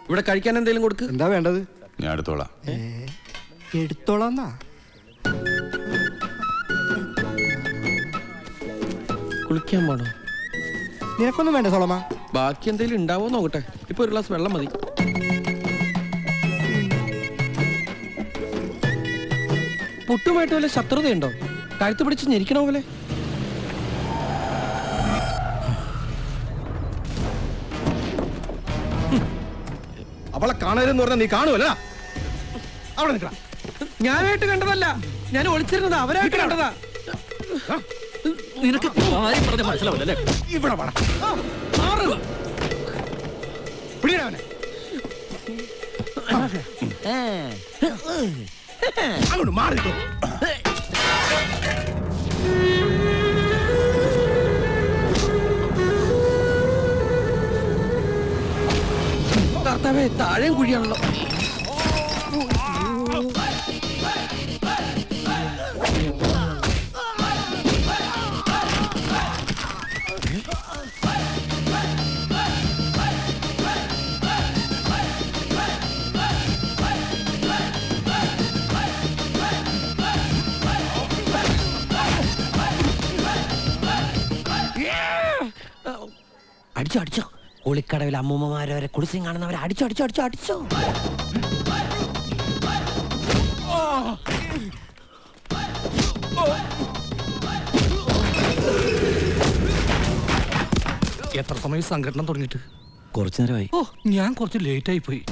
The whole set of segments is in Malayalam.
ഇവിടെ കഴിക്കാൻ എന്തെങ്കിലും കൊടുക്ക്. എന്താ വേണ്ടത്? ഞാൻ എടുത്തോളാം. എടുത്തോളാന്നാ? കുളിക്കാൻ പോണോ? നിനക്കൊന്നും വേണ്ട സോളമ? ബാക്കി എന്തെങ്കിലും ഉണ്ടാവോ നോക്കട്ടെ. ഇപ്പൊ ഒരു ഗ്ലാസ് വെള്ളം മതി. പുട്ടുമായിട്ട് വല്ല ശത്രുതയുണ്ടോ? കഴുത്ത് പിടിച്ച് ഞെരിക്കണോ പോലെ? അവളെ കാണരുതെന്ന് പറഞ്ഞാൽ നീ കാണുമല്ല. അവിടെ നിൽക്കണം. ഞാനായിട്ട് കണ്ടതല്ല, ഞാൻ ഒളിച്ചിരുന്നത് അവരായിട്ട് കണ്ടതാ. നിനക്ക് മനസ്സിലാവില്ലേ? ഇവിടെ പിടിയവനെ അങ്ങോട്ട് മാറിക്കോ. കർത്താവേ, താഴെയും കുഴിയാണല്ലോ. അടിച്ചോ അടിച്ചോ, ഒളിക്കടവിൽ അമ്മൂമ്മമാരെ കുളിച്ചും കാണുന്നവരെ അടിച്ചോ അടിച്ചോ അടിച്ചോ അടിച്ചോ. എത്ര സമയം സംഘടന തുടങ്ങിയിട്ട്? കുറച്ചു നേരമായി. ഓ, ഞാൻ കുറച്ച് ലേറ്റ് ആയി പോയി.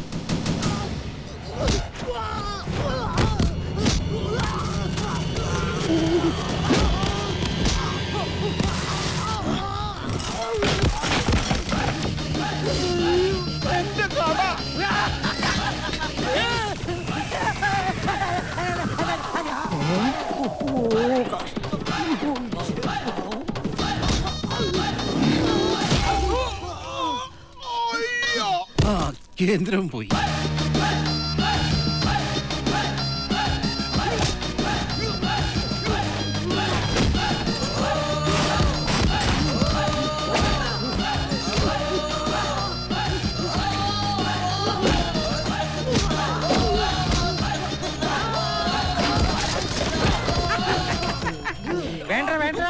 കേന്ദ്രം പോയി. വേണ്ട വേണ്ട,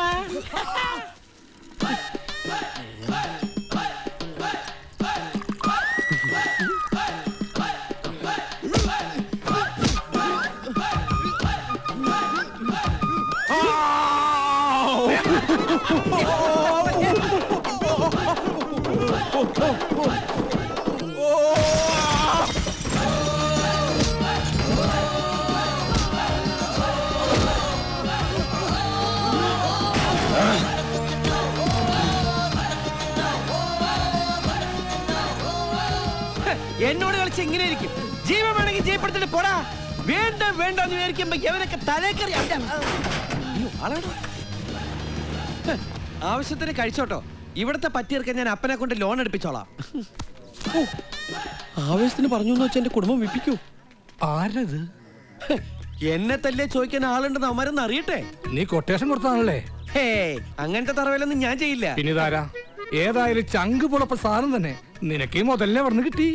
എന്നോട് കളിച്ച് എങ്ങനെ ഇരിക്കും? ജീവൻ വേണമെങ്കിൽ ജീപ്പെടുത്തിട്ട് പോടാ. വേണ്ട വേണ്ട എന്ന് വിചാരിക്കുമ്പോ എവനൊക്കെ തലേക്കറി. ആവശ്യത്തിന് കഴിച്ചോട്ടോ. ഇവിടത്തെ പറ്റിയെടുക്കാൻ ഞാൻ അപ്പനെ കൊണ്ട് ലോൺ എടുപ്പിച്ചോളാം. ആവശ്യത്തിന് പറഞ്ഞു എന്ന് വെച്ചാൽ എന്റെ കുടുംബം വിപ്പിക്കൂ. ആരത്? എന്നെ തല്ലേ ചോദിക്കാൻ ആളുണ്ടെന്ന് അവന്മാരെന്ന് അറിയട്ടെ. നീ കൊട്ടേഷൻ കൊടുത്താണല്ലേ? ഹേ, അങ്ങനത്തെ തറവേലൊന്നും ഞാൻ ചെയ്യില്ല. പിന്നെ ഇതാരാ? ഏതായാലും ചങ്ക് പുളപ്പ സാധനം തന്നെ. നിനക്ക് മുതലേ പറഞ്ഞു കിട്ടി.